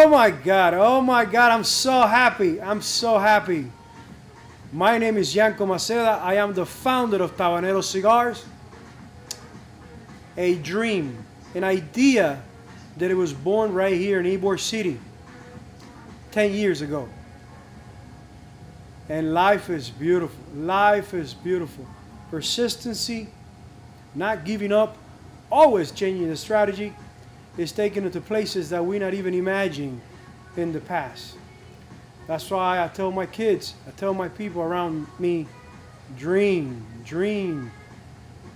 Oh my God, I'm so happy. I'm so happy. My name is Yanko Maceda. I am the founder of Tabanero Cigars. A dream, an idea that it was born right here in Ybor City 10 years ago. And life is beautiful. Life is beautiful. Persistency, not giving up, always changing the strategy, is taking it to places that we not even imagined in the past. That's why I tell my kids, I tell my people around me, dream, dream.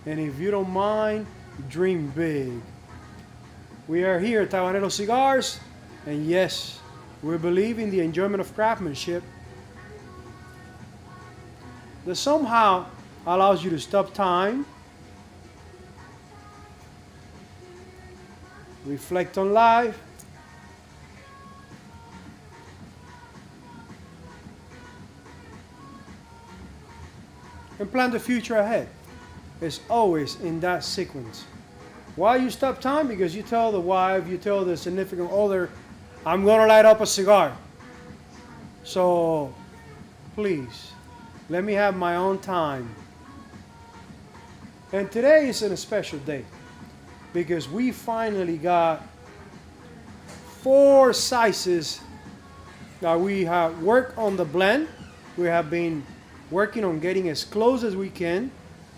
And if you don't mind, dream big. We are here at Tabanero Cigars, and yes, we believe in the enjoyment of craftsmanship that somehow allows you to stop time, reflect on life, and plan the future ahead. It's always in that sequence. Why you stop time? Because you tell the wife, you tell the significant other, I'm gonna light up a cigar. So please, let me have my own time. And today is a special day because we finally got 4 sizes that we have worked on the blend. We have been working on getting as close as we can,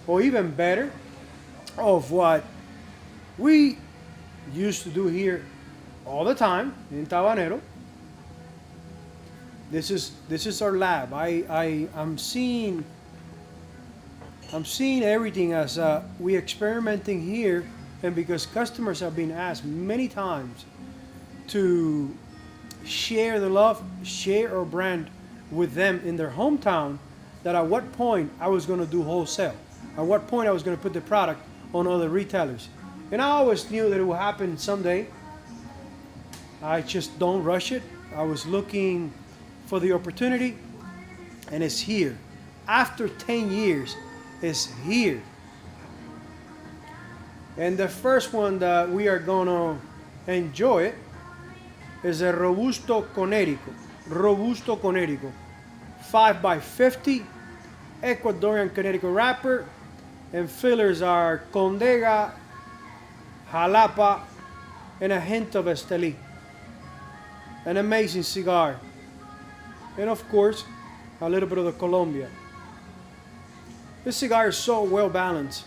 or even better, of what we used to do here all the time in Tabanero. This is our lab. I'm seeing everything as we experimenting here, and because customers have been asked many times to share the love, share our brand with them in their hometown, that at what point I was going to do wholesale, at what point I was going to put the product on other retailers. And I always knew that it would happen someday. I just don't rush it. I was looking for the opportunity, and it's here. After 10 years, it's here. And the first one that we are going to enjoy is a Robusto Conérico. Robusto Conérico. 5x50, Ecuadorian Connecticut wrapper, and fillers are Condega, Jalapa, and a hint of Esteli. An amazing cigar. And of course, a little bit of the Colombia. This cigar is so well balanced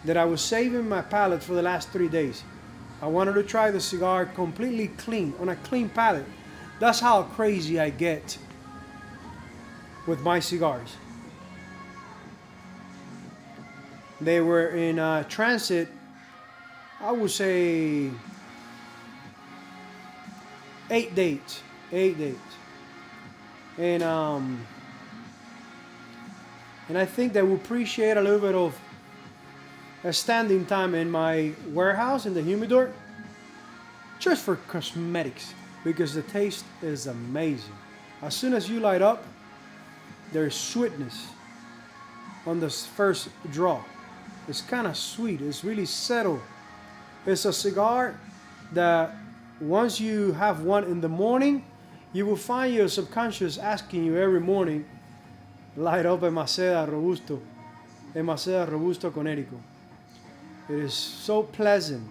that I was saving my palate for the last 3 days. I wanted to try the cigar completely clean, on a clean palate. That's how crazy I get with my cigars. They were in transit, I would say 8 days. 8 days. And I think they will appreciate a little bit of a standing time in my warehouse in the humidor, just for cosmetics, because the taste is amazing. As soon as you light up, there's sweetness on the first draw. It's kind of sweet. It's really settled. It's a cigar that once you have one in the morning, you will find your subconscious asking you every morning, light up a Maceda Robusto, a Maceda Robusto Conérico. It is so pleasant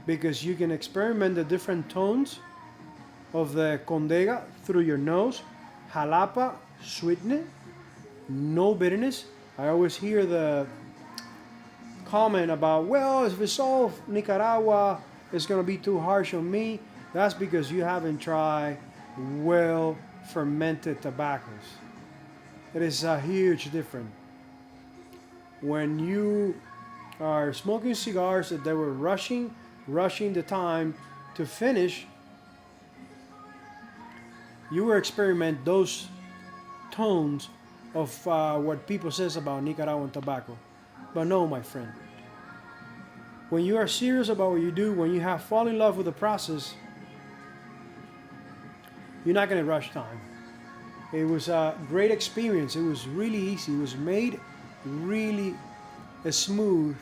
because you can experiment the different tones of the Condega through your nose. Jalapa, sweetness, no bitterness. I always hear the comment about, well, if it's all Nicaragua, it's going to be too harsh on me. That's because you haven't tried well fermented tobaccos. It is a huge difference. When you are smoking cigars that they were rushing the time to finish, you will experiment those tones of what people says about Nicaraguan tobacco. But no, my friend, when you are serious about what you do, when you have fallen in love with the process, you're not going to rush time. It was a great experience. It was really easy. It was made really smooth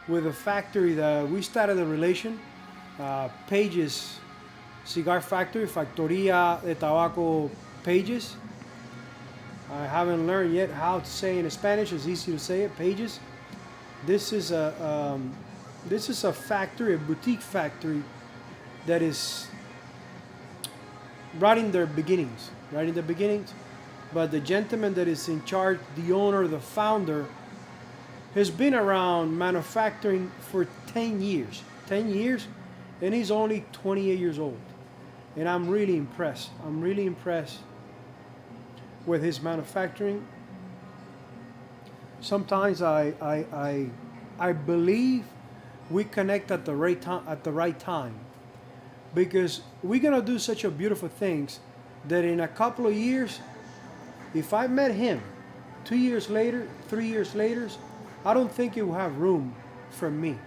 with a factory that we started a relation pages cigar factory, Factoría de Tabaco Pages. I haven't learned yet how to say in Spanish. It's easy to say it, Pages. This is a factory, a boutique factory that is right in their beginnings, right in the beginnings. But the gentleman that is in charge, the owner, the founder, has been around manufacturing for 10 years. 10 years, and he's only 28 years old. And I'm really impressed. I'm really impressed with his manufacturing. Sometimes I believe we connect at the right time, because we're gonna do such a beautiful things that in a couple of years, if I met him 2 years later, 3 years later, I don't think it will have room for me,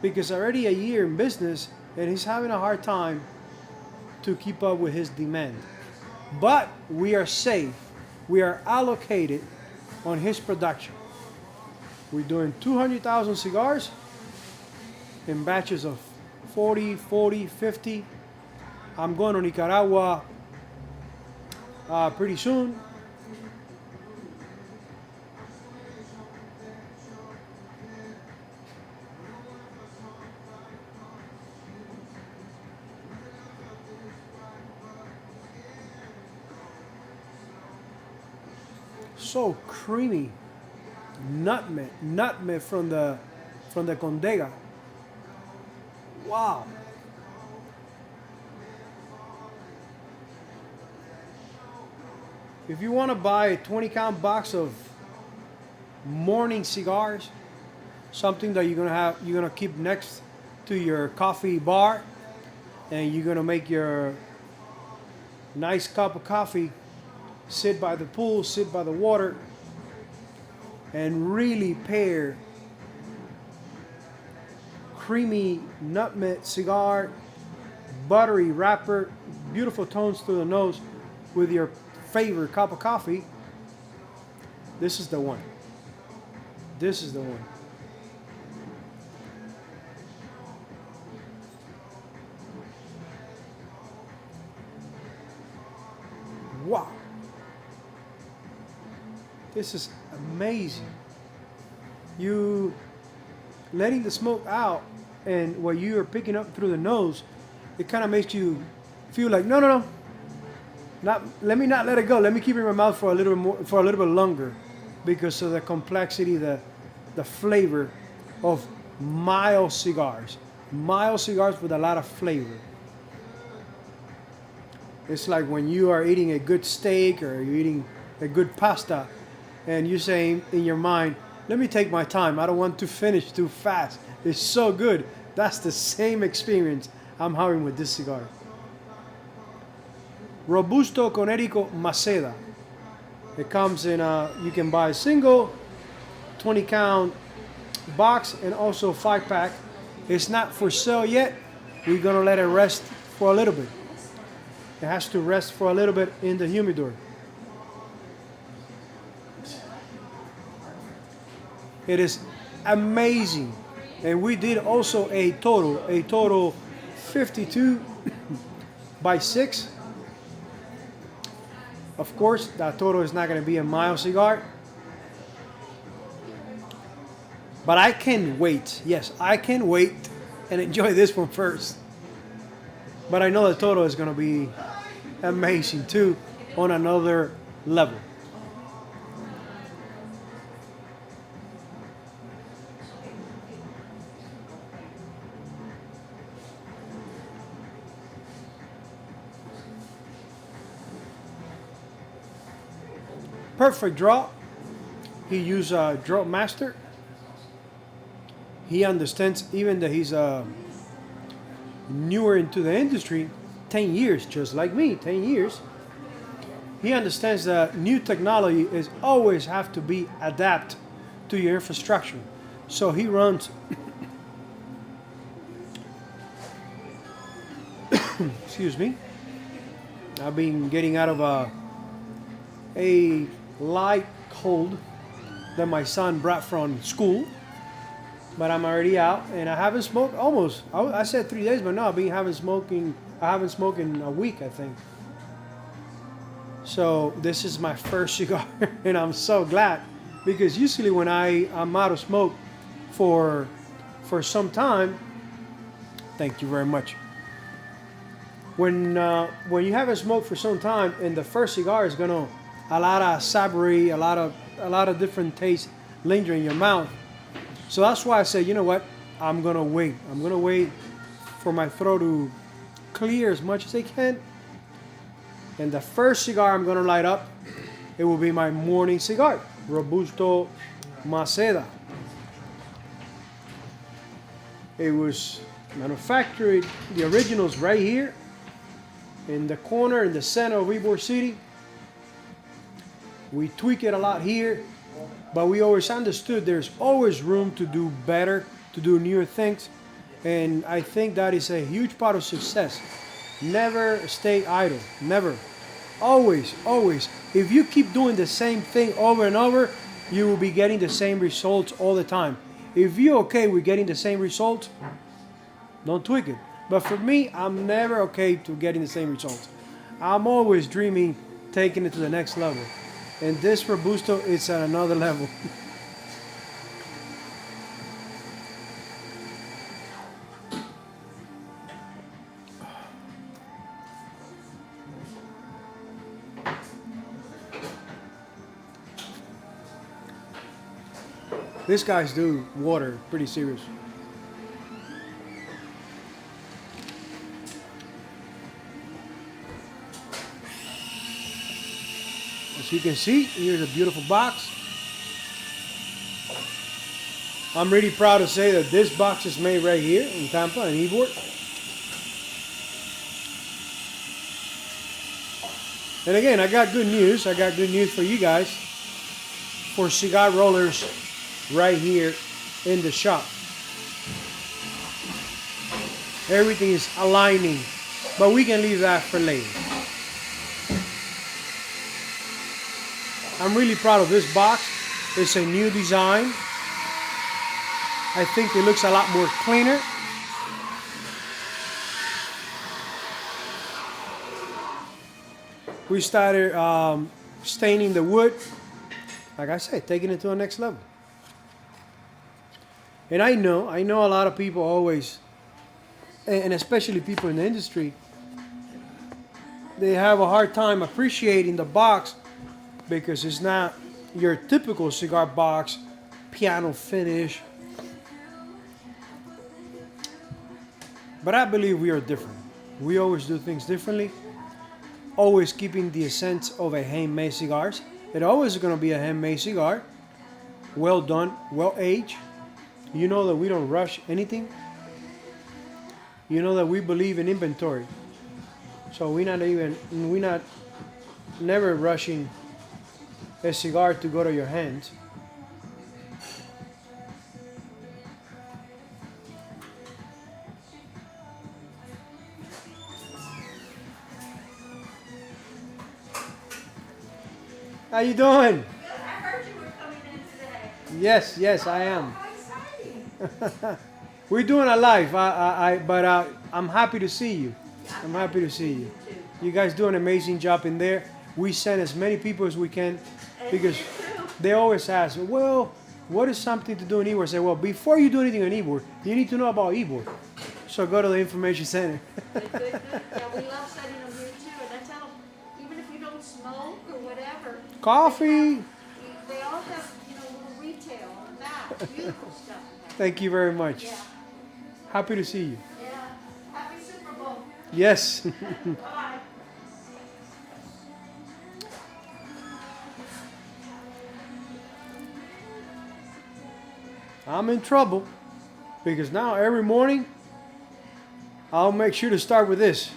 because already a year in business and he's having a hard time to keep up with his demand. But we are safe. We are allocated on his production. We're doing 200,000 cigars in batches of 40, 40, 50. I'm going to Nicaragua pretty soon. So creamy, nutmeg from the Condega. Wow. If you want to buy a 20-count box of morning cigars, something that you're gonna keep next to your coffee bar, and you're gonna make your nice cup of coffee, sit by the pool, sit by the water, and really pair creamy nutmeg cigar, buttery wrapper, beautiful tones through the nose with your favorite cup of coffee. This is the one. This is the one. Wow. This is amazing. You letting the smoke out, and what you are picking up through the nose, it kind of makes you feel like, no. Let me not let it go. Let me keep it in my mouth for a little bit more, for a little bit longer, because of the complexity, the flavor of mild cigars. Mild cigars with a lot of flavor. It's like when you are eating a good steak or you're eating a good pasta, and you say in your mind, let me take my time. I don't want to finish too fast. It's so good. That's the same experience I'm having with this cigar. Robusto Conérico Maceda. It comes in you can buy a single 20-count box and also 5-pack. It's not for sale yet. We're gonna let it rest for a little bit. It has to rest for a little bit in the humidor. It is amazing. And we did also a total 52 by 6. Of course, that total is not going to be a mild cigar. But I can wait. Yes, I can wait and enjoy this one first. But I know the total is going to be amazing too, on another level. Perfect draw. He used a draw master. He understands, even that he's newer into the industry, 10 years, just like me, 10 years. He understands that new technology is always have to be adapt to your infrastructure. So he runs, excuse me, I've been getting out of a light cold that my son brought from school. but I'm already out, and I haven't smoked almost. I said 3 days, but no, I've been having smoking. I haven't smoked in a week, I think. So this is my first cigar, and I'm so glad because usually when I'm out of smoke for some time, thank you very much. When you haven't smoked for some time, and the first cigar is gonna a lot of savory, a lot of different tastes linger in your mouth. So that's why I said, you know what, I'm gonna wait. I'm gonna wait for my throat to clear as much as it can. And the first cigar I'm gonna light up, it will be my morning cigar, Robusto Maceda. It was manufactured, the originals right here in the corner, in the center of Ybor City. We tweak it a lot here, but we always understood there's always room to do better, to do newer things. And I think that is a huge part of success. Never stay idle, never. Always, always. If you keep doing the same thing over and over, you will be getting the same results all the time. If you're okay with getting the same results, don't tweak it. But for me, I'm never okay to getting the same results. I'm always dreaming, taking it to the next level. And this Robusto is at another level. These guys do water pretty serious. As you can see, here's a beautiful box. I'm really proud to say that this box is made right here in Tampa, in Ybor. And again, I got good news. I got good news for you guys. For cigar rollers right here in the shop. Everything is aligning, but we can leave that for later. I'm really proud of this box. It's a new design. I think it looks a lot more cleaner. We started staining the wood. Like I said, taking it to the next level. And I know a lot of people always, and especially people in the industry, they have a hard time appreciating the box because it's not your typical cigar box, piano finish. But I believe we are different. We always do things differently, always keeping the essence of a handmade cigars. It always is going to be a handmade cigar, well done, well aged. You know that we don't rush anything. You know that we believe in inventory. So we're not never rushing a cigar to go to your hands. How you doing? Good. I heard you were coming in today. Yes, I am. How exciting. We're doing a live, but I'm happy to see you. I'm happy to see you. You guys do an amazing job in there. We send as many people as we can because they always ask, well, what is something to do in Ybor? I say, well, before you do anything in Ybor, you need to know about Ybor. So go to the information center. Good. Yeah, we love sending them here too. And that's how, even if you don't smoke or whatever. Coffee. They all have, little retail on the back. Beautiful stuff. Thank you very much. Yeah. Happy to see you. Yeah. Happy Super Bowl. Yes. Bye. I'm in trouble because now every morning I'll make sure to start with this.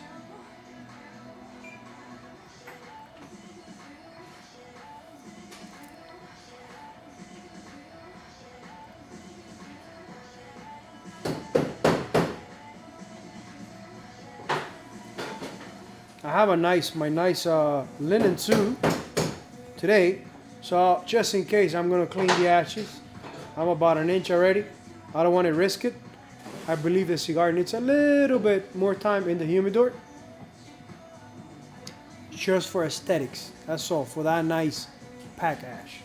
I have my nice linen suit today, so just in case I'm gonna clean the ashes. I'm about an inch already. I don't want to risk it. I believe the cigar needs a little bit more time in the humidor. Just for aesthetics. That's all. For that nice pack ash.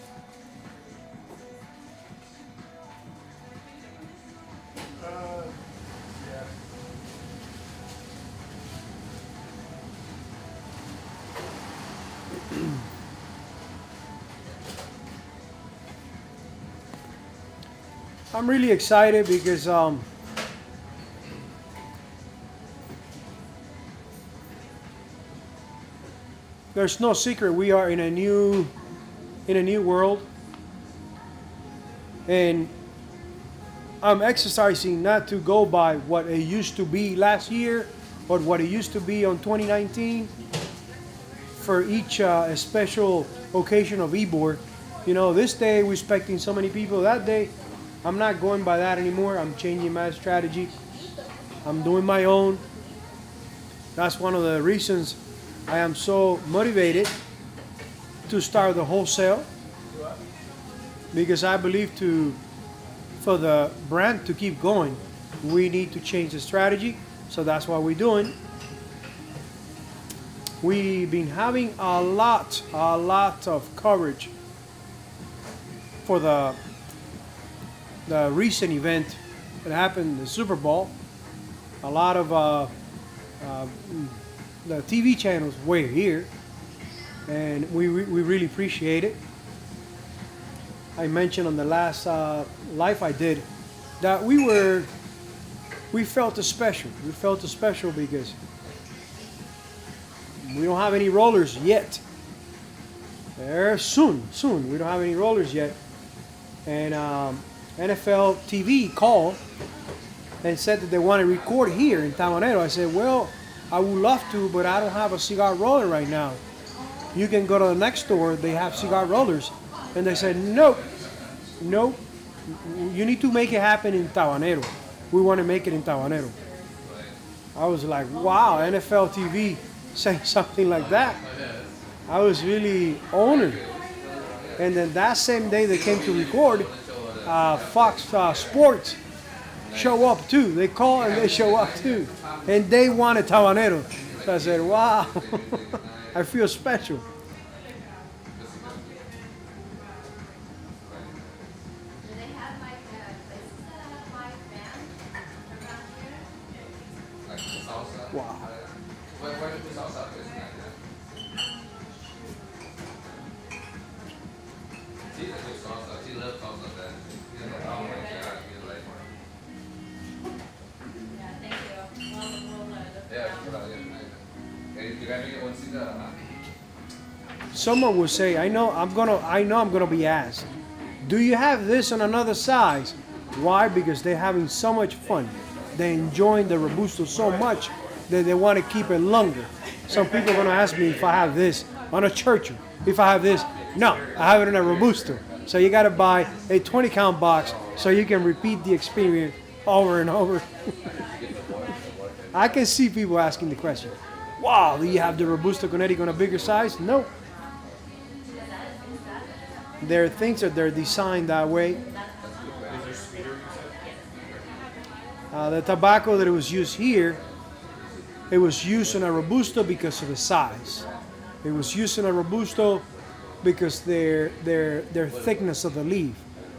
I'm really excited because there's no secret we are in a new world, and I'm exercising not to go by what it used to be last year or what it used to be on 2019 for each special occasion of Ybor. You know, this day we're expecting so many people. That day, I'm not going by that anymore. I'm changing my strategy. I'm doing my own. That's one of the reasons I am so motivated to start the wholesale, because I believe for the brand to keep going, we need to change the strategy. So that's what we're doing. We've been having a lot of coverage for the recent event that happened, the Super Bowl. A lot of the TV channels were here, and we really appreciate it. I mentioned on the last live I did that we felt special. We felt special because we don't have any rollers yet. They're soon. We don't have any rollers yet, and NFL TV called and said that they want to record here in Tabanero. I said, well, I would love to, but I don't have a cigar roller right now. You can go to the next store, they have cigar rollers. And they said, nope, you need to make it happen in Tabanero. We want to make it in Tabanero. I was like, wow, NFL TV saying something like that. I was really honored. And then that same day they came to record, Fox Sports show up too. They call and they show up too. And they wanted Tabanero. So I said, wow, I feel special. Do they have like places that have live bands around here? Like salsa. Wow. Where do salsa is like that? She's a good salsa. She loves salsa. Then she doesn't know like that. She's like, Yeah, thank you. Well, yeah, she's like, hey, you got me one cigar, huh? Someone will say, I know I'm gonna be asked, do you have this in another size? Why? Because they're having so much fun. They're enjoying the Robusto so much that they want to keep it longer. Some people are gonna ask me if I have this on a Churchill. If I have this, no, I have it in a Robusto. So you gotta buy a 20 count box so you can repeat the experience over and over. I can see people asking the question, wow, do you have the Robusto Connecticut on a bigger size? No. There are things that they're designed that way. The tobacco that was used here, it was used in a Robusto because of the size. It was used in a Robusto because their thickness of the leaf.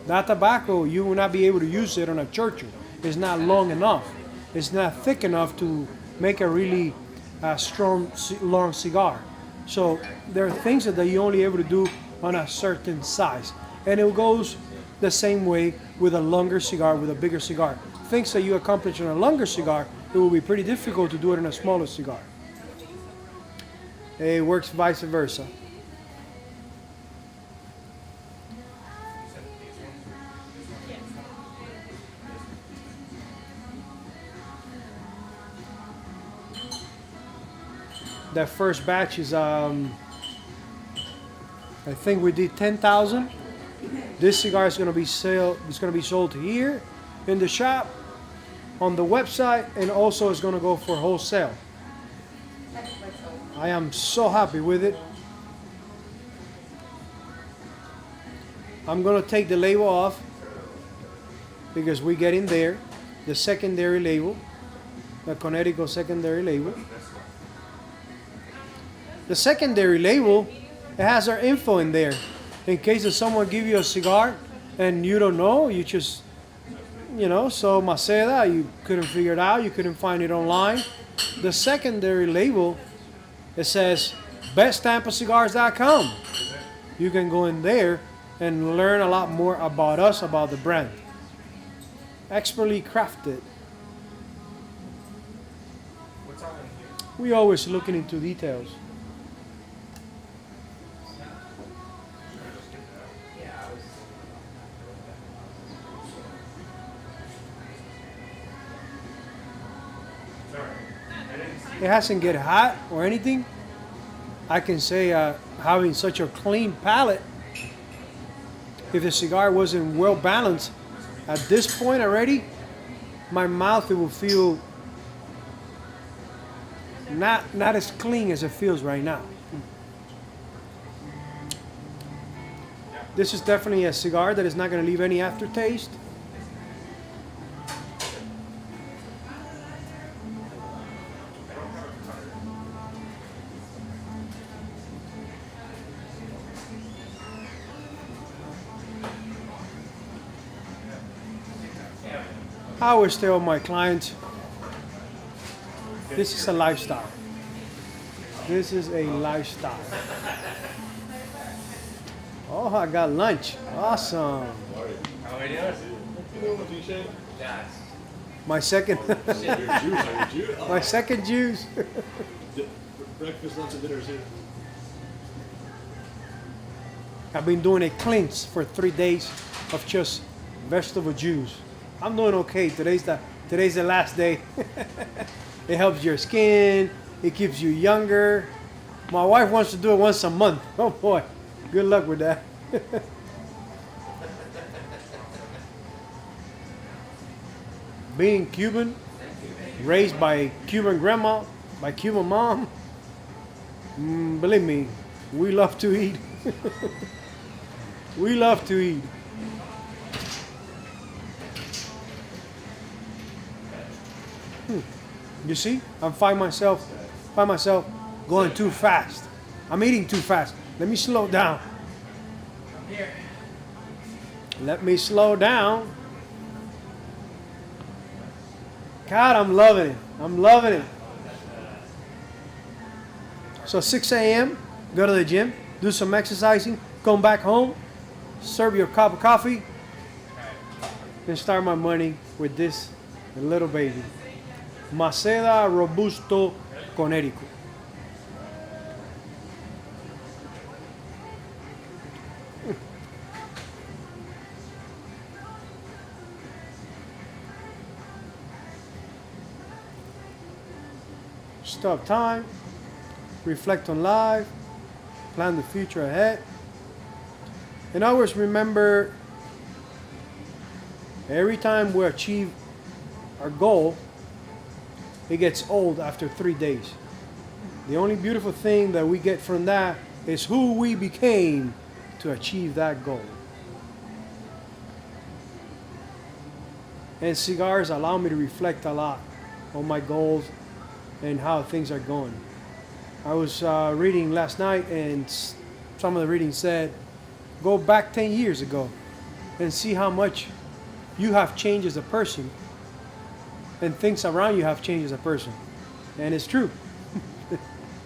That tobacco, you will not be able to use it on a Churchill. It's not long enough. It's not thick enough to make a really strong, long cigar. So there are things that you're only able to do on a certain size. And it goes the same way with a longer cigar, with a bigger cigar. Things that you accomplish in a longer cigar, it will be pretty difficult to do it in a smaller cigar. It works vice versa. That first batch is, I think we did 10,000. This cigar is going to be sold here in the shop, on the website, and also it's going to go for wholesale. I am so happy with it. I'm going to take the label off because we get in there the secondary label, the Connecticut secondary label. The secondary label, it has our info in there. In case if someone give you a cigar and you don't know, you just, so Maceda, you couldn't figure it out, you couldn't find it online. The secondary label, it says besttampacigars.com. You can go in there and learn a lot more about us, about the brand. Expertly crafted. What's all in here? We always looking into details. Yeah, I was. Sorry. I didn't see. It hasn't get hot or anything. I can say having such a clean palate, if the cigar wasn't well balanced, at this point already, my mouth it will feel not as clean as it feels right now. This is definitely a cigar that is not going to leave any aftertaste. I always tell my clients, this is a lifestyle. This is a lifestyle. Oh, I got lunch. Awesome. How are you? Yes. My second, my second juice. Breakfast, lunch, and dinner is here. I've been doing a cleanse for 3 days of just vegetable juice. I'm doing okay. Today's the last day. It helps your skin. It keeps you younger. My wife wants to do it once a month. Oh boy, good luck with that. Being Cuban, raised by Cuban grandma, by Cuban mom, believe me, we love to eat. We love to eat. You see, I find myself going too fast. I'm eating too fast. Let me slow down. I'm here. Let me slow down. God, I'm loving it. I'm loving it. So 6 a.m., go to the gym, do some exercising, come back home, serve your cup of coffee, and start my morning with this little baby. Maceda Robusto Connecticut. Stop time, reflect on life, plan the future ahead, and always remember every time we achieve our goal, it gets old after 3 days. The only beautiful thing that we get from that is who we became to achieve that goal. And cigars allow me to reflect a lot on my goals and how things are going. I was reading last night, and some of the reading said, go back 10 years ago and see how much you have changed as a person, and things around you have changed as a person. And it's true.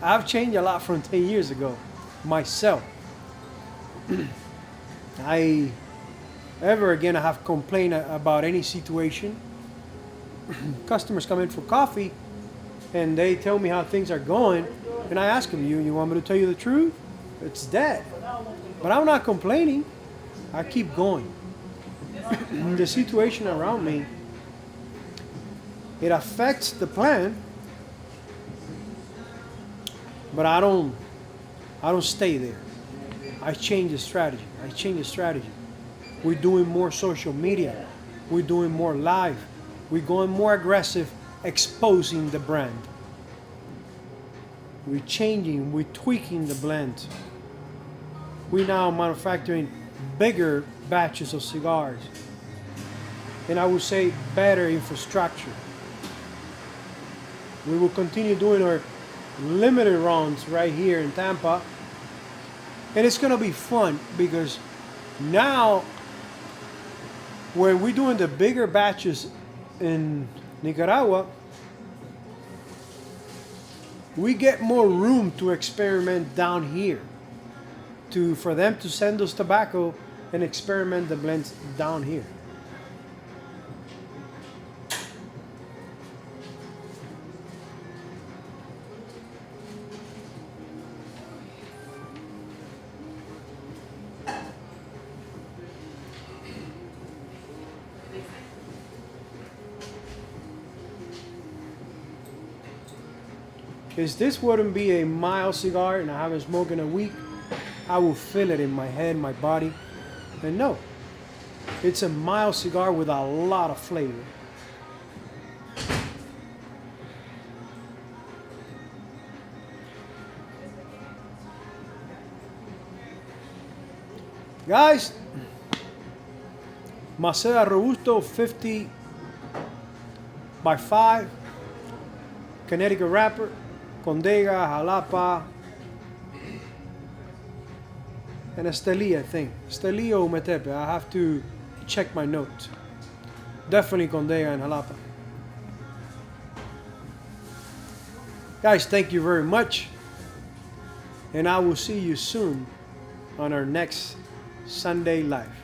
I've changed a lot from 10 years ago, myself. I have complained about any situation. Customers come in for coffee and they tell me how things are going, and I ask them, you want me to tell you the truth? It's dead. But I'm not complaining. I keep going. The situation around me, it affects the plan, but I don't stay there. I change the strategy. We're doing more social media. We're doing more live. We're going more aggressive, exposing the brand. We're changing, we're tweaking the blend. We're now manufacturing bigger batches of cigars. and I would say better infrastructure. We will continue doing our limited runs right here in Tampa, and it's gonna be fun because now when we're doing the bigger batches in Nicaragua, we get more room to experiment down here, for them to send us tobacco and experiment the blends down here. If this wouldn't be a mild cigar and I haven't smoked in a week, I will feel it in my head, my body. And no, it's a mild cigar with a lot of flavor. Guys, Maceda Robusto 50 by 5, Connecticut wrapper, Condega, Jalapa, and Esteli, I think. Esteli or Metepe, I have to check my notes. Definitely Condega and Jalapa. Guys, thank you very much. And I will see you soon on our next Sunday Live.